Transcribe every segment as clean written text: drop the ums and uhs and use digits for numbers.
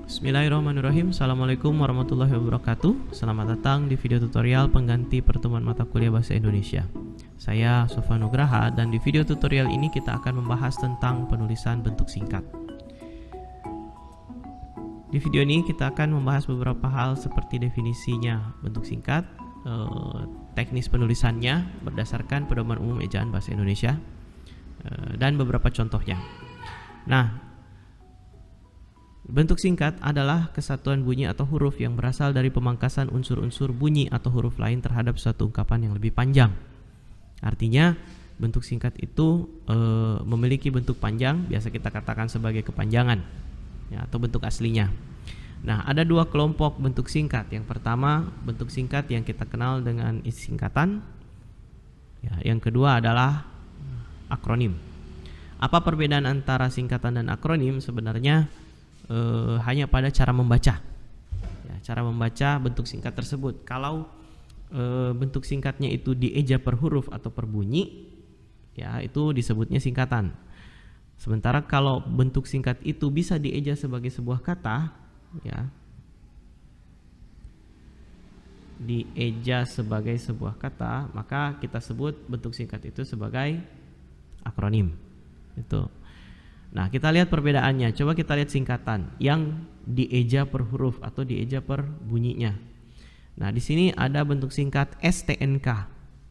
Bismillahirrahmanirrahim. Assalamualaikum warahmatullahi wabarakatuh. Selamat datang di video tutorial pengganti pertemuan mata kuliah Bahasa Indonesia. Saya Sofwan Nugraha, dan di video tutorial ini kita akan membahas tentang penulisan bentuk singkat. Di video ini kita akan membahas beberapa hal seperti definisinya bentuk singkat, teknis penulisannya berdasarkan Pedoman Umum Ejaan Bahasa Indonesia, dan beberapa contohnya. Nah, bentuk singkat adalah kesatuan bunyi atau huruf yang berasal dari pemangkasan unsur-unsur bunyi atau huruf lain terhadap suatu ungkapan yang lebih panjang. Artinya, bentuk singkat itu memiliki bentuk panjang, biasa kita katakan sebagai kepanjangan, ya, atau bentuk aslinya. Nah, ada dua kelompok bentuk singkat. Yang pertama, bentuk singkat yang kita kenal dengan singkatan. Ya, yang kedua adalah akronim. Apa perbedaan antara singkatan dan akronim? Sebenarnya hanya pada cara membaca, ya, cara membaca bentuk singkat tersebut. Kalau bentuk singkatnya itu dieja per huruf atau per bunyi, ya, itu disebutnya singkatan. Sementara kalau bentuk singkat itu bisa dieja sebagai sebuah kata, ya, dieja sebagai sebuah kata, maka kita sebut bentuk singkat itu sebagai akronim. Itu. Nah, kita lihat perbedaannya. Coba kita lihat singkatan yang dieja per huruf atau dieja per bunyinya. Nah, di sini ada bentuk singkat STNK,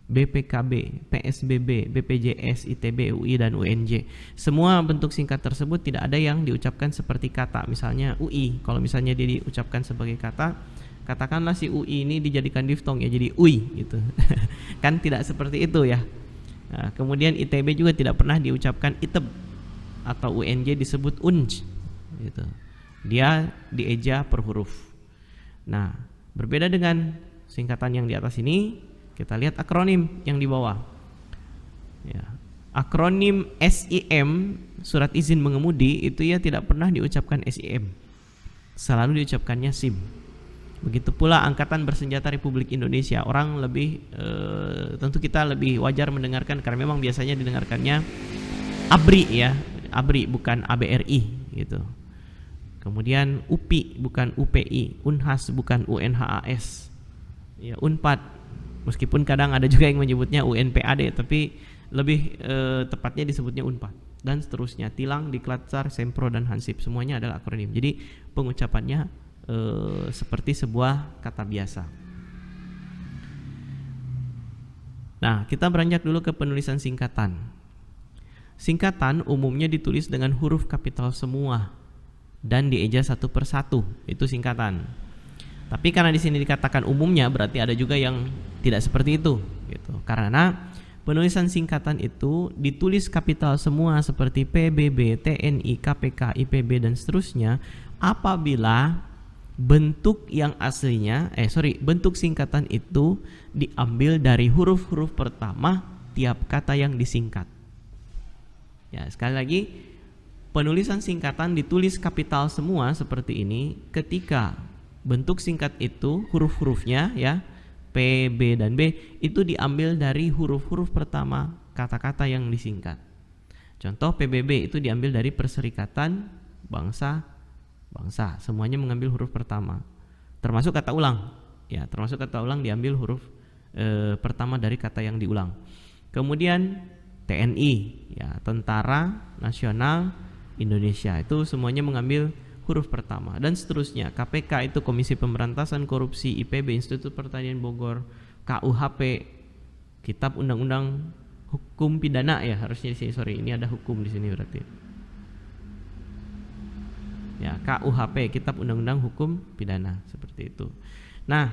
BPKB, PSBB, BPJS, ITB, UI, dan UNJ. Semua bentuk singkat tersebut tidak ada yang diucapkan seperti kata. Misalnya UI, kalau misalnya dia diucapkan sebagai kata, katakanlah si UI ini dijadikan diftong, ya, jadi UI gitu. Kan tidak seperti itu, ya. Nah, kemudian ITB juga tidak pernah diucapkan ITEB, atau UNJ disebut UNJ gitu. Dia dieja per huruf. Nah, berbeda dengan singkatan yang di atas ini, kita lihat akronim yang di bawah, ya. Akronim SIM, surat izin mengemudi, itu ya tidak pernah diucapkan SIM, selalu diucapkannya SIM. Begitu pula Angkatan Bersenjata Republik Indonesia. Orang lebih tentu kita lebih wajar mendengarkan, karena memang biasanya didengarkannya ABRI, ya, ABRI bukan ABRI gitu. Kemudian UPI bukan UPI, UNHAS bukan UNHAS, ya, UNPAD, meskipun kadang ada juga yang menyebutnya UNPAD, tapi lebih tepatnya disebutnya UNPAD, dan seterusnya. Tilang, Diklat, Sempro, dan Hansip, semuanya adalah akronim. Jadi pengucapannya seperti sebuah kata biasa. Nah, kita beranjak dulu ke penulisan singkatan. Singkatan umumnya ditulis dengan huruf kapital semua dan dieja satu per satu, itu singkatan. Tapi karena di sini dikatakan umumnya, berarti ada juga yang tidak seperti itu, gitu. Karena penulisan singkatan itu ditulis kapital semua seperti PBB, TNI, KPK, IPB, dan seterusnya apabila bentuk yang aslinya, bentuk singkatan itu diambil dari huruf-huruf pertama tiap kata yang disingkat. Ya, sekali lagi, penulisan singkatan ditulis kapital semua seperti ini ketika bentuk singkat itu huruf-hurufnya, ya, P, B, dan B itu diambil dari huruf-huruf pertama kata-kata yang disingkat. Contoh PBB itu diambil dari Perserikatan Bangsa-Bangsa. Semuanya mengambil huruf pertama. Termasuk kata ulang. Ya, termasuk kata ulang diambil huruf pertama dari kata yang diulang. Kemudian TNI, ya, Tentara Nasional Indonesia, itu semuanya mengambil huruf pertama, dan seterusnya. KPK itu Komisi Pemberantasan Korupsi, IPB Institut Pertanian Bogor, KUHP Kitab Undang-Undang Hukum Pidana, ya, harusnya di sini, ini ada hukum di sini berarti. Ya, KUHP Kitab Undang-Undang Hukum Pidana, seperti itu. Nah,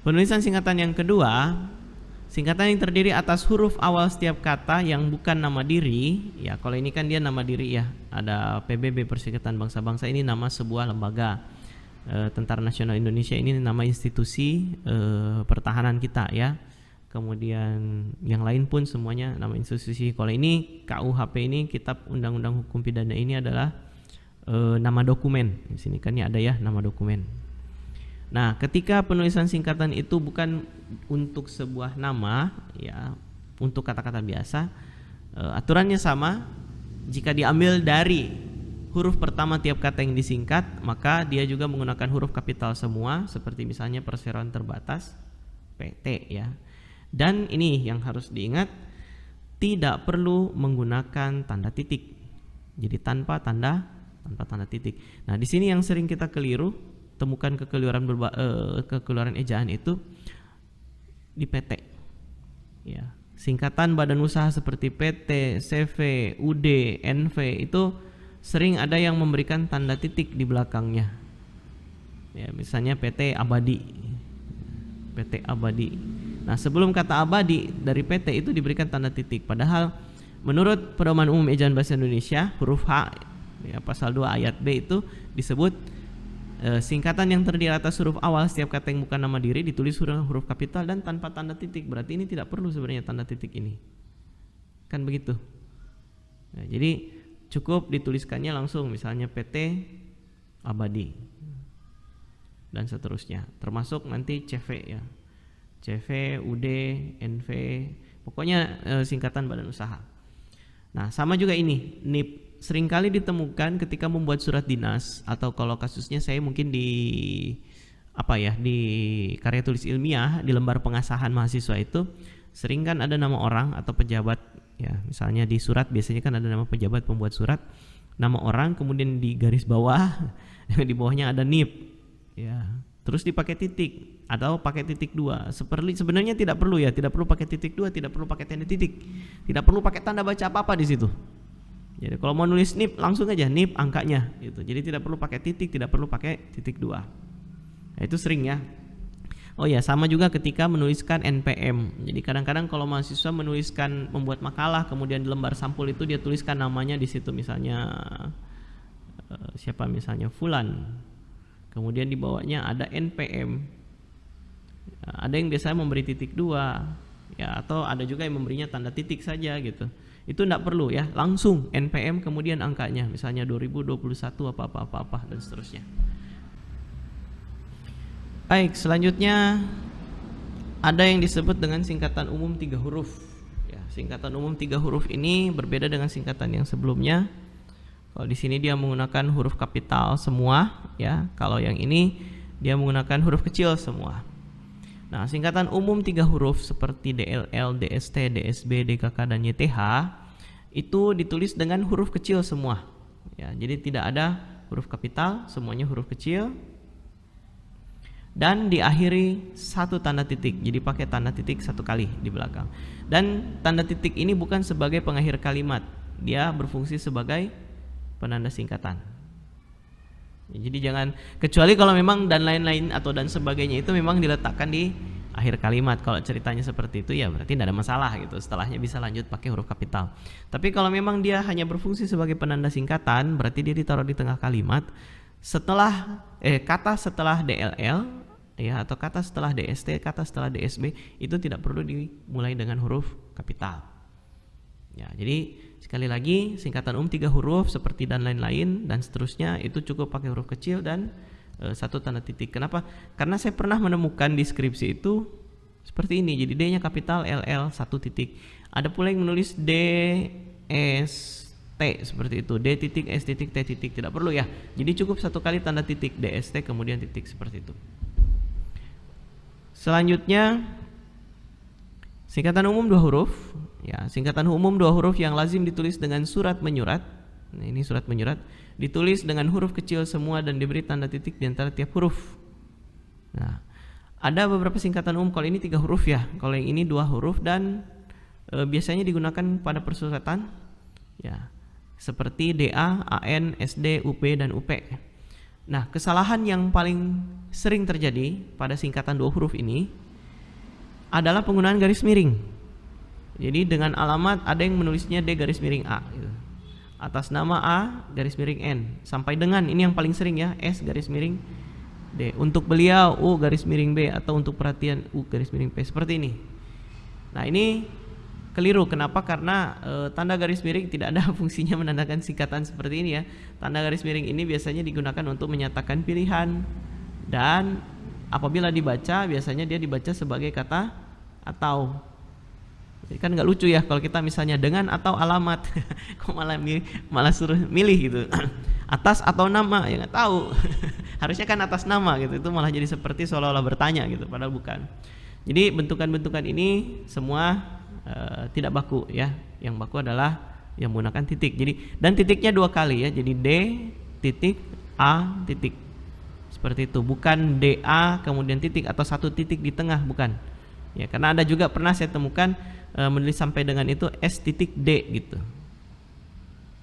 penulisan singkatan yang kedua, singkatan yang terdiri atas huruf awal setiap kata yang bukan nama diri, ya. Kalau ini kan dia nama diri, ya. Ada PBB, Perserikatan Bangsa-Bangsa, ini nama sebuah lembaga. Tentara Nasional Indonesia ini nama institusi pertahanan kita ya. Kemudian yang lain pun semuanya nama institusi. Kalau ini KUHP ini, Kitab Undang-Undang Hukum Pidana ini adalah nama dokumen. Di sini kan ya ada ya nama dokumen. Nah, ketika penulisan singkatan itu bukan untuk sebuah nama ya, untuk kata-kata biasa, aturannya sama. Jika diambil dari huruf pertama tiap kata yang disingkat, maka dia juga menggunakan huruf kapital semua, seperti misalnya perseroan terbatas PT ya. Dan ini yang harus diingat, tidak perlu menggunakan tanda titik. Jadi tanpa tanda titik. Nah, di sini yang sering kita keliru, temukan kekeliruan ejaan itu di PT. Ya, singkatan badan usaha seperti PT, CV, UD, NV itu sering ada yang memberikan tanda titik di belakangnya. Ya, misalnya PT Abadi. PT Abadi. Nah, sebelum kata abadi dari PT itu diberikan tanda titik. Padahal menurut Pedoman Umum Ejaan Bahasa Indonesia huruf H ya, pasal 2 ayat B itu disebut singkatan yang terdiri atas huruf awal setiap kata yang bukan nama diri ditulis huruf kapital dan tanpa tanda titik. Berarti ini tidak perlu sebenarnya tanda titik ini. Kan begitu. Nah, jadi cukup dituliskannya langsung, misalnya PT Abadi dan seterusnya, termasuk nanti CV ya, CV, UD, NV, pokoknya singkatan badan usaha. Nah, sama juga ini NIP, seringkali ditemukan ketika membuat surat dinas, atau kalau kasusnya saya mungkin di di karya tulis ilmiah, di lembar pengasahan mahasiswa itu sering kan ada nama orang atau pejabat ya, misalnya di surat biasanya kan ada nama pejabat pembuat surat, nama orang, kemudian di garis bawah di bawahnya ada NIP ya, terus dipakai titik atau pakai titik 2. Sebenarnya tidak perlu ya, tidak perlu pakai titik 2, tidak perlu pakai tanda titik, tidak perlu pakai tanda baca apa-apa di situ. Jadi kalau mau nulis NIP langsung aja NIP angkanya gitu. Jadi tidak perlu pakai titik, tidak perlu pakai titik 2. Nah, itu sering ya. Oh ya, sama juga ketika menuliskan NPM. Jadi kadang-kadang kalau mahasiswa membuat makalah, kemudian di lembar sampul itu dia tuliskan namanya di situ, misalnya siapa, misalnya Fulan. Kemudian di bawahnya ada NPM. Ada yang biasanya memberi titik 2 ya, atau ada juga yang memberinya tanda titik saja gitu. Itu tidak perlu ya, langsung NPM kemudian angkanya, misalnya 2021 apa dan seterusnya. Baik, selanjutnya ada yang disebut dengan singkatan umum 3 huruf. Ya, singkatan umum 3 huruf ini berbeda dengan singkatan yang sebelumnya. Kalau di sini dia menggunakan huruf kapital semua, ya. Kalau yang ini dia menggunakan huruf kecil semua. Nah, singkatan umum 3 huruf seperti DLL, DST, DSB, DKK, dan YTH itu ditulis dengan huruf kecil semua. Ya, jadi tidak ada huruf kapital, semuanya huruf kecil. Dan diakhiri satu tanda titik, jadi pakai tanda titik 1 kali di belakang. Dan tanda titik ini bukan sebagai pengakhir kalimat, dia berfungsi sebagai penanda singkatan. Jadi jangan, kecuali kalau memang dan lain-lain atau dan sebagainya itu memang diletakkan di akhir kalimat. Kalau ceritanya seperti itu ya berarti tidak ada masalah gitu, setelahnya bisa lanjut pakai huruf kapital. Tapi kalau memang dia hanya berfungsi sebagai penanda singkatan, berarti dia ditaruh di tengah kalimat. Setelah kata setelah DLL ya, atau kata setelah DST, kata setelah DSB itu tidak perlu dimulai dengan huruf kapital. Ya, jadi sekali lagi singkatan umum 3 huruf seperti dan lain-lain dan seterusnya itu cukup pakai huruf kecil dan 1 tanda titik. Kenapa? Karena saya pernah menemukan di skripsi itu seperti ini. Jadi D-nya kapital, LL 1 titik. Ada pula yang menulis D S T seperti itu, D titik, S titik, T titik, tidak perlu ya. Jadi cukup 1 kali tanda titik, DST kemudian titik seperti itu. Selanjutnya singkatan umum 2 huruf ya, singkatan umum 2 huruf yang lazim ditulis dengan surat menyurat. Nah, ini surat menyurat ditulis dengan huruf kecil semua dan diberi tanda titik di antara tiap huruf. Nah, ada beberapa singkatan umum, kalau ini 3 huruf ya, kalau yang ini 2 huruf dan biasanya digunakan pada persuratan ya, seperti DA, AN, SD, UP, dan UP. Nah, kesalahan yang paling sering terjadi pada singkatan 2 huruf ini adalah penggunaan garis miring. Jadi dengan alamat ada yang menulisnya D garis miring A gitu. Atas nama A garis miring N sampai dengan ini yang paling sering ya, S garis miring D. Untuk beliau U garis miring B, atau untuk perhatian U garis miring P, seperti ini. Nah, ini keliru. Kenapa? Karena tanda garis miring tidak ada fungsinya menandakan singkatan seperti ini ya. Tanda garis miring ini biasanya digunakan untuk menyatakan pilihan, dan apabila dibaca biasanya dia dibaca sebagai kata atau. Jadi kan nggak lucu ya kalau kita misalnya dengan atau alamat, kok malah suruh milih gitu. Atas atau nama, ya nggak tahu. Harusnya kan atas nama gitu. Itu malah jadi seperti seolah-olah bertanya gitu, padahal bukan. Jadi bentukan-bentukan ini semua tidak baku ya. Yang baku adalah yang menggunakan titik. Jadi dan titiknya 2 kali ya. Jadi D titik A titik. Seperti itu. Bukan DA kemudian titik atau 1 titik di tengah, bukan. Ya, karena ada juga pernah saya temukan menulis sampai dengan itu S titik D gitu.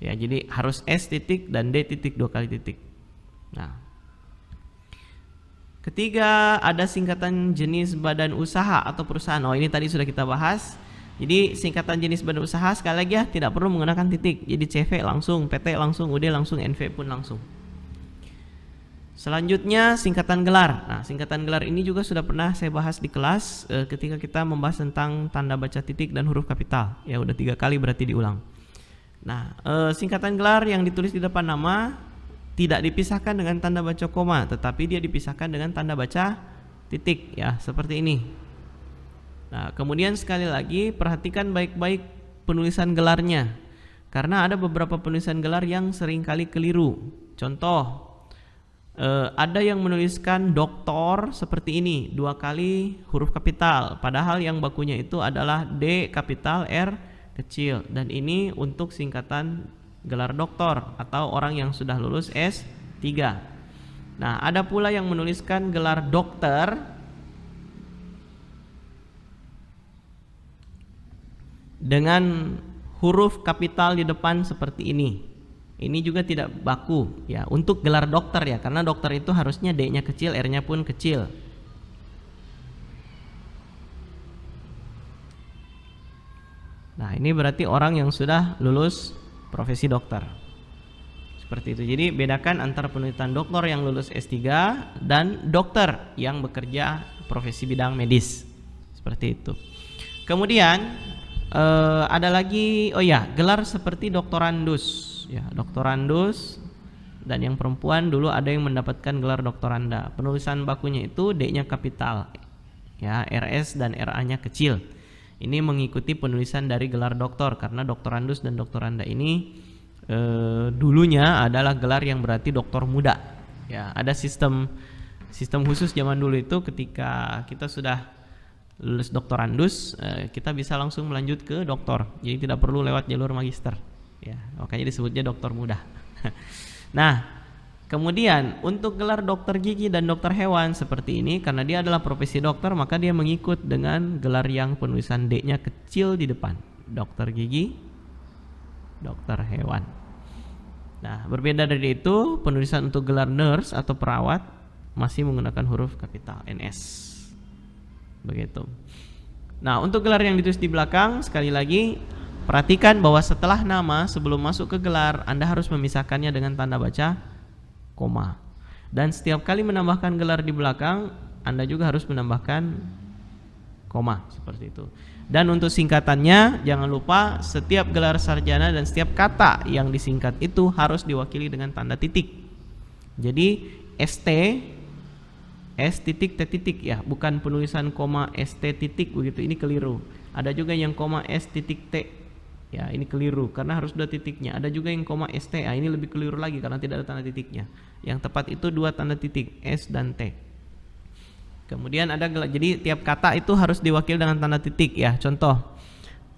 Ya, jadi harus S titik dan D titik 2 kali titik. Nah, ketiga, ada singkatan jenis badan usaha atau perusahaan. Oh, ini tadi sudah kita bahas. Jadi singkatan jenis badan usaha sekali lagi ya tidak perlu menggunakan titik. Jadi CV langsung, PT langsung, UD langsung, NV pun langsung. Selanjutnya singkatan gelar. Nah, singkatan gelar ini juga sudah pernah saya bahas di kelas ketika kita membahas tentang tanda baca titik dan huruf kapital. Ya, udah 3 kali berarti diulang. Nah, singkatan gelar yang ditulis di depan nama tidak dipisahkan dengan tanda baca koma, tetapi dia dipisahkan dengan tanda baca titik ya, seperti ini. Nah, kemudian sekali lagi perhatikan baik-baik penulisan gelarnya, karena ada beberapa penulisan gelar yang seringkali keliru. Contoh, ada yang menuliskan doktor seperti ini 2 kali huruf kapital, padahal yang bakunya itu adalah D kapital R kecil, dan ini untuk singkatan gelar doktor atau orang yang sudah lulus S3. Nah, ada pula yang menuliskan gelar dokter dengan huruf kapital di depan seperti ini. Ini juga tidak baku ya untuk gelar dokter ya, karena dokter itu harusnya D-nya kecil, R-nya pun kecil. Nah, ini berarti orang yang sudah lulus profesi dokter. Seperti itu. Jadi bedakan antara penulisan dokter yang lulus S3 dan dokter yang bekerja profesi bidang medis. Seperti itu. Kemudian ada lagi, oh ya, gelar seperti doktorandus. Ya, doktorandus, dan yang perempuan dulu ada yang mendapatkan gelar doktoranda. Penulisan bakunya itu D-nya kapital. Ya, RS dan RA-nya kecil. Ini mengikuti penulisan dari gelar doktor, karena doktorandus dan doktoranda ini dulunya adalah gelar yang berarti doktor muda. Ya, ada sistem khusus zaman dulu itu ketika kita sudah lulus doktorandus, kita bisa langsung melanjut ke doktor. Jadi tidak perlu lewat jalur magister. Ya, makanya disebutnya dokter muda. Nah, kemudian untuk gelar dokter gigi dan dokter hewan seperti ini, karena dia adalah profesi dokter, maka dia mengikut dengan gelar yang penulisan D-nya kecil di depan. Dokter gigi, dokter hewan. Nah, berbeda dari itu, penulisan untuk gelar nurse atau perawat masih menggunakan huruf kapital NS. Begitu. Nah, untuk gelar yang ditulis di belakang, sekali lagi perhatikan bahwa setelah nama sebelum masuk ke gelar, Anda harus memisahkannya dengan tanda baca koma. Dan setiap kali menambahkan gelar di belakang, Anda juga harus menambahkan koma, seperti itu. Dan untuk singkatannya, jangan lupa setiap gelar sarjana dan setiap kata yang disingkat itu harus diwakili dengan tanda titik. Jadi ST, S titik T titik ya, bukan penulisan koma ST titik begitu, ini keliru. Ada juga yang koma S titik T. Ya, ini keliru karena harus 2 titiknya. Ada juga yang koma STA, ini lebih keliru lagi karena tidak ada tanda titiknya. Yang tepat itu 2 tanda titik, S dan T. Kemudian ada gelar, jadi tiap kata itu harus diwakili dengan tanda titik ya. Contoh,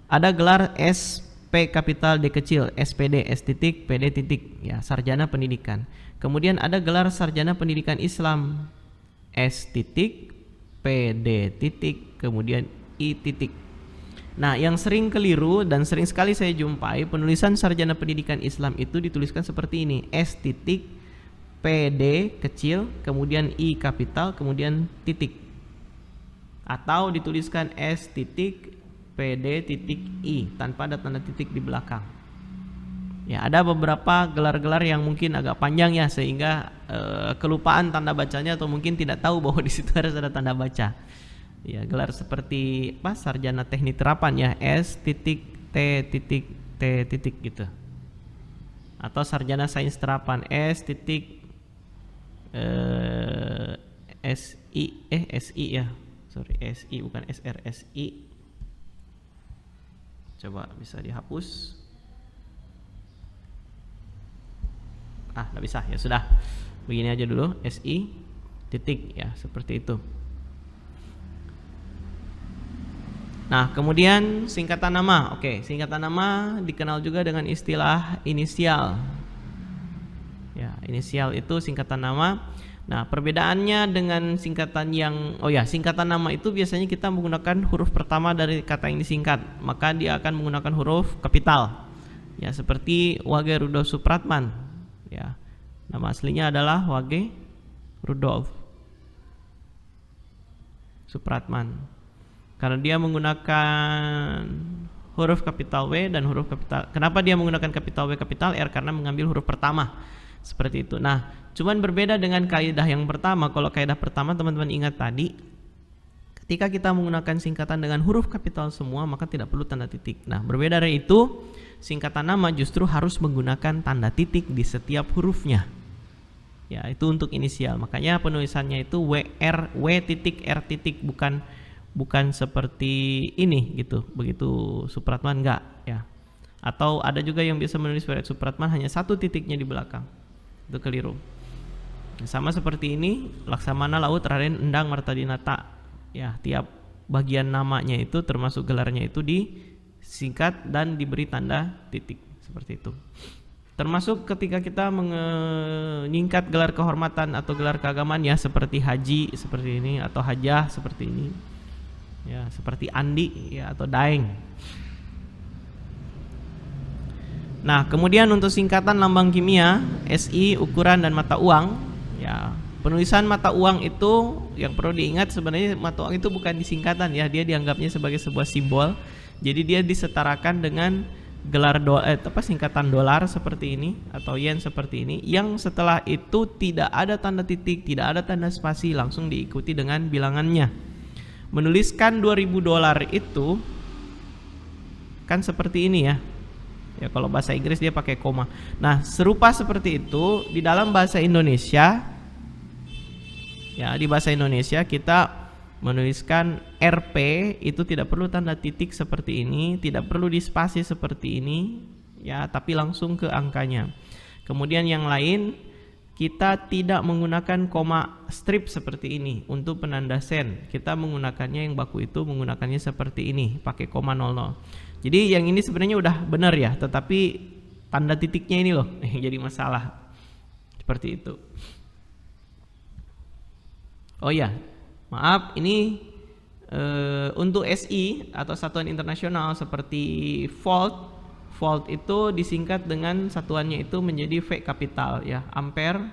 ada gelar SP kapital D kecil, SPD, S titik, PD titik ya, sarjana pendidikan. Kemudian ada gelar sarjana pendidikan Islam, S titik, PD titik, kemudian I titik. Nah, yang sering keliru dan sering sekali saya jumpai, penulisan sarjana pendidikan Islam itu dituliskan seperti ini, S titik, PD kecil, kemudian I kapital, kemudian titik. Atau dituliskan S titik, PD titik I tanpa ada tanda titik di belakang. Ya, ada beberapa gelar-gelar yang mungkin agak panjang ya, sehingga kelupaan tanda bacanya atau mungkin tidak tahu bahwa di situ harus ada tanda baca. Ya, gelar seperti apa? Sarjana Teknik Terapan ya, S.T.T. gitu. Atau Sarjana Sains Terapan SI ya. Sorry, SI bukan SR, SI. Coba bisa dihapus. Nggak bisa, ya sudah. Begini aja dulu, SI titik ya, seperti itu. Nah, kemudian singkatan nama. Oke, singkatan nama dikenal juga dengan istilah inisial. Ya, inisial itu singkatan nama. Nah, perbedaannya dengan singkatan yang singkatan nama itu biasanya kita menggunakan huruf pertama dari kata yang disingkat, maka dia akan menggunakan huruf kapital. Ya, seperti Wage Rudolf Supratman. Ya. Nama aslinya adalah Wage Rudolf Supratman. Karena dia menggunakan huruf kapital W dan huruf kapital. Kenapa dia menggunakan kapital W kapital R? Karena mengambil huruf pertama. Seperti itu. Nah, cuman berbeda dengan kaidah yang pertama. Kalau kaidah pertama teman-teman ingat tadi, ketika kita menggunakan singkatan dengan huruf kapital semua, maka tidak perlu tanda titik. Nah, berbeda dari itu, singkatan nama justru harus menggunakan tanda titik di setiap hurufnya. Ya, itu untuk inisial. Makanya penulisannya itu WR, W titik R titik, bukan seperti ini gitu. Begitu Supratman enggak ya. Atau ada juga yang bisa menulis Supratman hanya satu titiknya di belakang. Itu keliru. Sama seperti ini, Laksamana Laut Raden Endang Martadinata. Ya, tiap bagian namanya itu termasuk gelarnya itu disingkat dan diberi tanda titik seperti itu. Termasuk ketika kita menyingkat gelar kehormatan atau gelar keagamaan ya, seperti haji seperti ini, atau hajah seperti ini. Ya, seperti Andi ya, atau Daeng. Nah, kemudian untuk singkatan lambang kimia, SI, ukuran dan mata uang, ya, penulisan mata uang itu yang perlu diingat, sebenarnya mata uang itu bukan disingkatan ya, dia dianggapnya sebagai sebuah simbol. Jadi dia disetarakan dengan gelar singkatan dolar seperti ini atau yen seperti ini, yang setelah itu tidak ada tanda titik, tidak ada tanda spasi, langsung diikuti dengan bilangannya. Menuliskan 2000 dolar itu kan seperti ini ya. Ya, kalau bahasa Inggris dia pakai koma. Nah, serupa seperti itu di dalam bahasa Indonesia. Ya, di bahasa Indonesia kita menuliskan RP itu tidak perlu tanda titik seperti ini, tidak perlu dispasi seperti ini ya, tapi langsung ke angkanya. Kemudian yang lain, kita tidak menggunakan koma strip seperti ini untuk penanda sen. Kita menggunakannya, yang baku itu menggunakannya seperti ini, pakai koma 00. Jadi yang ini sebenarnya udah benar ya, tetapi tanda titiknya ini loh yang jadi masalah. Seperti itu. Oh ya, maaf, ini untuk SI atau satuan internasional seperti volt. Volt itu disingkat dengan satuannya itu menjadi V kapital ya. Ampere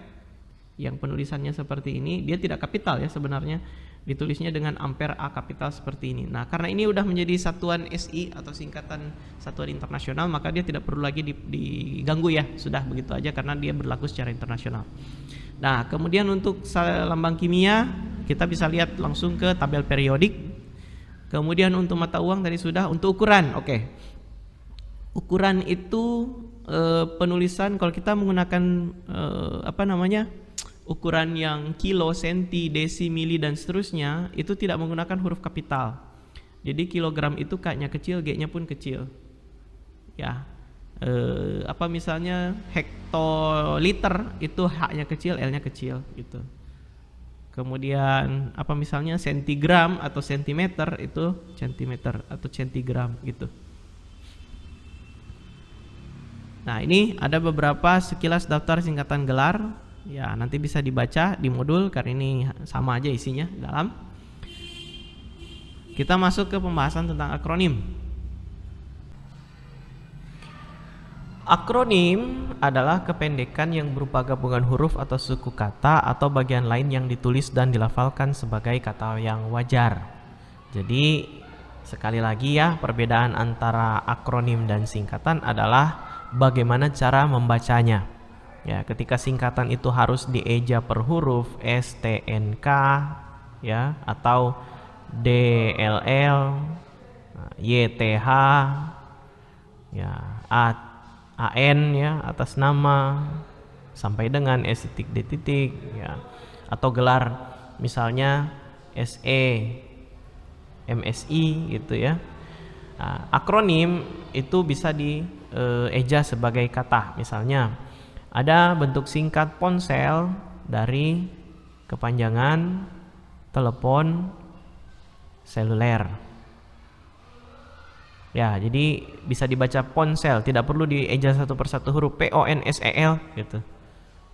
yang penulisannya seperti ini, dia tidak kapital ya sebenarnya, ditulisnya dengan ampere A kapital seperti ini. Nah, karena ini udah menjadi satuan SI atau singkatan satuan internasional, maka dia tidak perlu lagi diganggu ya, sudah begitu aja karena dia berlaku secara internasional. Nah, kemudian untuk lambang kimia kita bisa lihat langsung ke tabel periodik. Kemudian untuk mata uang tadi sudah. Untuk ukuran, oke. Ukuran itu penulisan kalau kita menggunakan ukuran yang kilo, senti, desi, mili dan seterusnya, itu tidak menggunakan huruf kapital. Jadi kilogram itu K-nya kecil, G-nya pun kecil. Ya. Misalnya hektoliter itu H-nya kecil, L-nya kecil gitu. Kemudian misalnya sentigram atau sentimeter itu sentimeter atau centigram gitu. Nah, ini ada beberapa sekilas daftar singkatan gelar. Ya, nanti bisa dibaca di modul karena ini sama aja isinya dalam. Kita masuk ke pembahasan tentang akronim. Akronim adalah kependekan yang berupa gabungan huruf atau suku kata atau bagian lain yang ditulis dan dilafalkan sebagai kata yang wajar. Jadi sekali lagi ya, perbedaan antara akronim dan singkatan adalah bagaimana cara membacanya. Ya, ketika singkatan itu harus dieja per huruf, STNK ya, atau DLL, YTH ya, AN ya, atas nama, sampai dengan S titik D titik ya, atau gelar misalnya SE, MSI gitu ya. Nah, akronim itu bisa dieja sebagai kata. Misalnya ada bentuk singkat ponsel dari kepanjangan telepon seluler. Ya, jadi bisa dibaca ponsel, tidak perlu dieja satu persatu huruf, PONSEL gitu.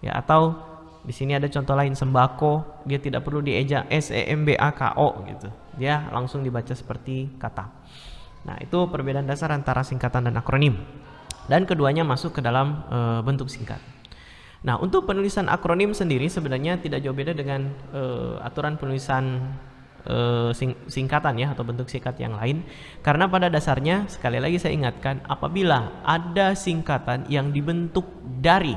Ya, atau di sini ada contoh lain, sembako, dia tidak perlu dieja SEMBAKO gitu. Dia langsung dibaca seperti kata. Nah, itu perbedaan dasar antara singkatan dan akronim. Dan keduanya masuk ke dalam bentuk singkat. Nah, untuk penulisan akronim sendiri sebenarnya tidak jauh beda dengan aturan penulisan singkatan ya, atau bentuk singkat yang lain. Karena pada dasarnya, sekali lagi saya ingatkan, apabila ada singkatan yang dibentuk dari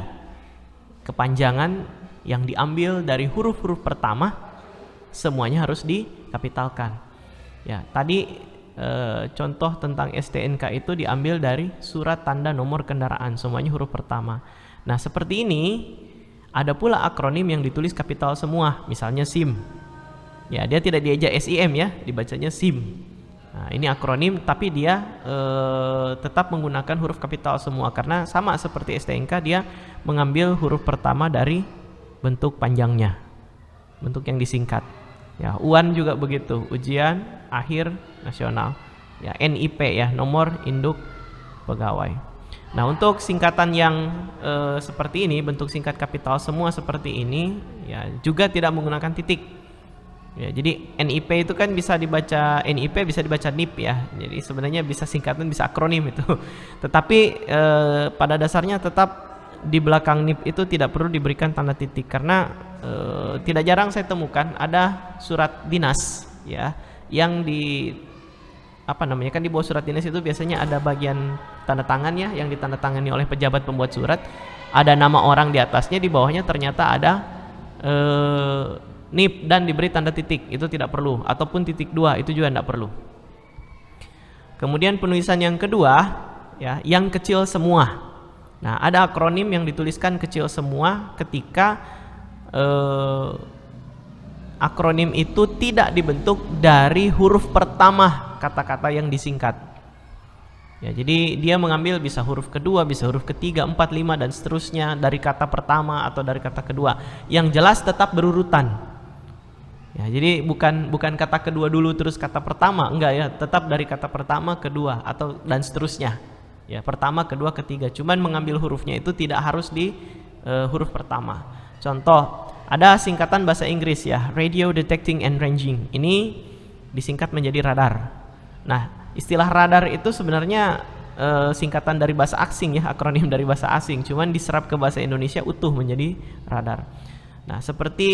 kepanjangan yang diambil dari huruf-huruf pertama, semuanya harus dikapitalkan. Ya, tadi contoh tentang STNK itu diambil dari surat tanda nomor kendaraan, semuanya huruf pertama. Nah, seperti ini ada pula akronim yang ditulis kapital semua, misalnya SIM. Ya, dia tidak dieja SIM ya, dibacanya SIM. Nah, ini akronim tapi dia tetap menggunakan huruf kapital semua karena sama seperti STNK, dia mengambil huruf pertama dari bentuk panjangnya, bentuk yang disingkat. Ya, UAN juga begitu, ujian akhir nasional. Ya, NIP ya, nomor induk pegawai. Nah, untuk singkatan yang seperti ini, bentuk singkat kapital semua seperti ini, ya juga tidak menggunakan titik. Ya, jadi NIP itu kan bisa dibaca NIP, bisa dibaca NIP ya. Jadi sebenarnya bisa singkatan, bisa akronim itu. Tetapi pada dasarnya tetap di belakang NIP itu tidak perlu diberikan tanda titik karena tidak jarang saya temukan ada surat dinas ya yang di kan di bawah surat dinas itu biasanya ada bagian tanda tangan ya yang ditandatangani oleh pejabat pembuat surat, ada nama orang di atasnya, di bawahnya ternyata ada NIP dan diberi tanda titik, itu tidak perlu, ataupun titik 2 itu juga tidak perlu. Kemudian penulisan yang kedua ya, yang kecil semua. Nah, ada akronim yang dituliskan kecil semua ketika akronim itu tidak dibentuk dari huruf pertama kata-kata yang disingkat. Ya, jadi dia mengambil bisa huruf kedua, bisa huruf ketiga, 4, 5 dan seterusnya dari kata pertama atau dari kata kedua. Yang jelas tetap berurutan. Ya, jadi bukan kata kedua dulu terus kata pertama, enggak ya, tetap dari kata pertama, kedua atau dan seterusnya. Ya, pertama, kedua, ketiga. Cuman mengambil hurufnya itu tidak harus di huruf pertama. Contoh, ada singkatan bahasa Inggris ya, Radio Detecting and Ranging. Ini disingkat menjadi radar. Nah, istilah radar itu sebenarnya singkatan dari bahasa asing ya, akronim dari bahasa asing. Cuman diserap ke bahasa Indonesia utuh menjadi radar. Nah, seperti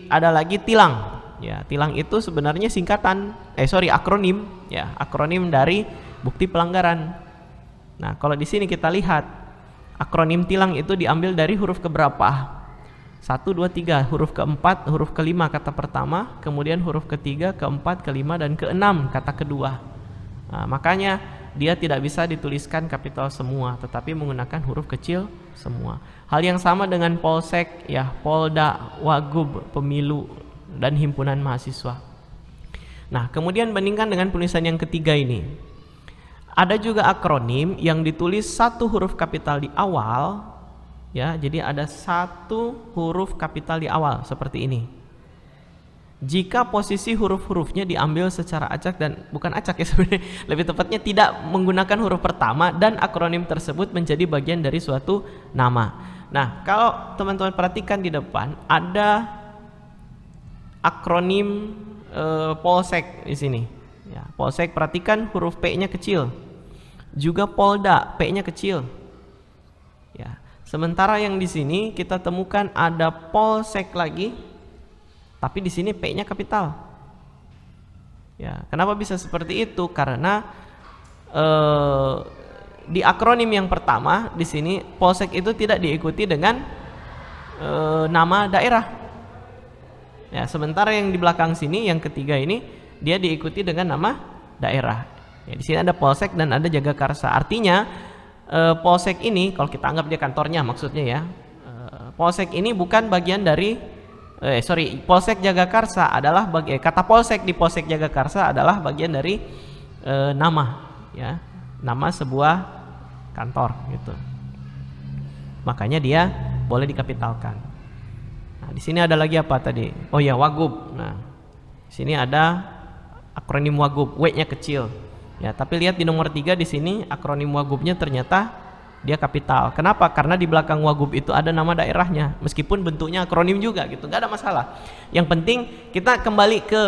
ada lagi tilang. Ya, tilang itu sebenarnya akronim ya, akronim dari bukti pelanggaran. Nah, kalau di sini kita lihat akronim tilang itu diambil dari huruf keberapa? 1, 2, 3, huruf keempat, huruf kelima kata pertama, kemudian huruf ketiga, keempat, kelima, dan keenam kata kedua. Nah, makanya dia tidak bisa dituliskan kapital semua, tetapi menggunakan huruf kecil semua. Hal yang sama dengan Polsek, ya, Polda, Wagub, Pemilu, dan Himpunan Mahasiswa. Nah, kemudian bandingkan dengan penulisan yang ketiga ini. Ada juga akronim yang ditulis satu huruf kapital di awal, ya, jadi ada satu huruf kapital di awal seperti ini. Jika posisi huruf-hurufnya diambil secara acak dan bukan acak ya sebenarnya, lebih tepatnya tidak menggunakan huruf pertama dan akronim tersebut menjadi bagian dari suatu nama. Nah, kalau teman-teman perhatikan di depan ada akronim Polsek di sini. Ya, Polsek, perhatikan huruf P-nya kecil. Juga Polda, P-nya kecil. Ya, sementara yang di sini kita temukan ada Polsek lagi, tapi di sini P-nya kapital. Ya, kenapa bisa seperti itu? Karena di akronim yang pertama di sini polsek itu tidak diikuti dengan nama daerah. Ya, sementara yang di belakang sini yang ketiga ini dia diikuti dengan nama daerah. Ya, di sini ada polsek dan ada Jagakarsa. Artinya polsek ini kalau kita anggap dia kantornya maksudnya ya. Polsek ini bukan bagian dari polsek Jagakarsa adalah kata polsek di polsek Jagakarsa adalah bagian dari nama ya, nama sebuah kantor gitu. Makanya dia boleh dikapitalkan. Nah, di sini ada lagi apa tadi? Oh ya, Wagub. Nah, di sini ada akronim Wagub, W-nya kecil. Ya, tapi lihat di nomor 3 di sini akronim Wagubnya ternyata dia kapital. Kenapa? Karena di belakang Wagub itu ada nama daerahnya, meskipun bentuknya akronim juga gitu, nggak ada masalah. Yang penting kita kembali ke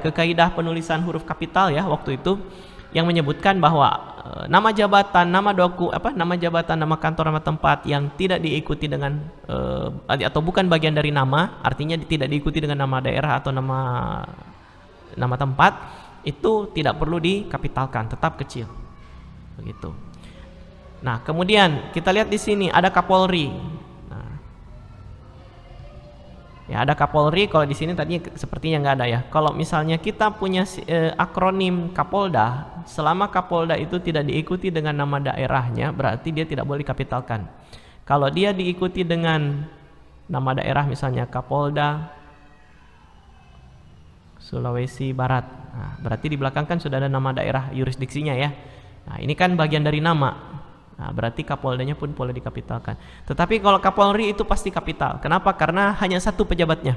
ke kaidah penulisan huruf kapital ya waktu itu, yang menyebutkan bahwa nama jabatan, nama jabatan, nama kantor, nama tempat yang tidak diikuti dengan atau bukan bagian dari nama, artinya tidak diikuti dengan nama daerah atau nama tempat, itu tidak perlu dikapitalkan, tetap kecil. Begitu. Nah, kemudian kita lihat di sini ada Kapolri. Nah, ya ada Kapolri. Kalau di sini tadi sepertinya nggak ada ya. Kalau misalnya kita punya akronim Kapolda, selama Kapolda itu tidak diikuti dengan nama daerahnya, berarti dia tidak boleh dikapitalkan. Kalau dia diikuti dengan nama daerah, misalnya Kapolda Sulawesi Barat, nah, berarti di belakang kan sudah ada nama daerah yurisdiksinya ya. Nah, ini kan bagian dari nama. Nah, berarti Kapoldanya pun boleh dikapitalkan. Tetapi kalau Kapolri itu pasti kapital. Kenapa? Karena hanya satu pejabatnya.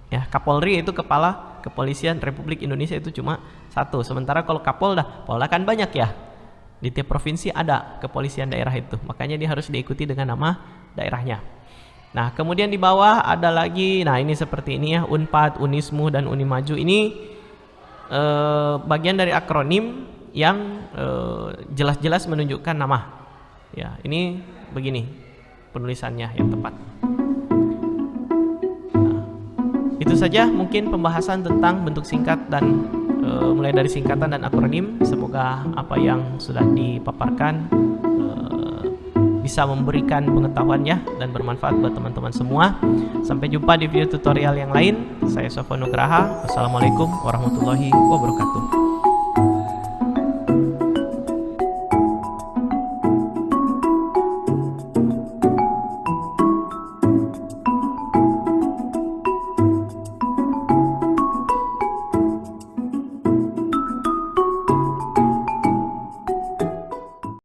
Ya, Kapolri itu kepala Kepolisian Republik Indonesia itu cuma satu. Sementara kalau Polda kan banyak ya. Di tiap provinsi ada kepolisian daerah itu. Makanya dia harus diikuti dengan nama daerahnya. Nah, kemudian di bawah ada lagi. Nah, ini seperti ini ya, Unpad, Unismu dan Unimaju. Ini bagian dari akronim yang jelas-jelas menunjukkan nama. Ya, ini begini penulisannya yang tepat. Nah, itu saja mungkin pembahasan tentang bentuk singkat dan mulai dari singkatan dan akronim. Semoga apa yang sudah dipaparkan bisa memberikan pengetahuan ya dan bermanfaat buat teman-teman semua. Sampai jumpa di video tutorial yang lain. Saya Sofwan Nugraha. Wassalamualaikum warahmatullahi wabarakatuh.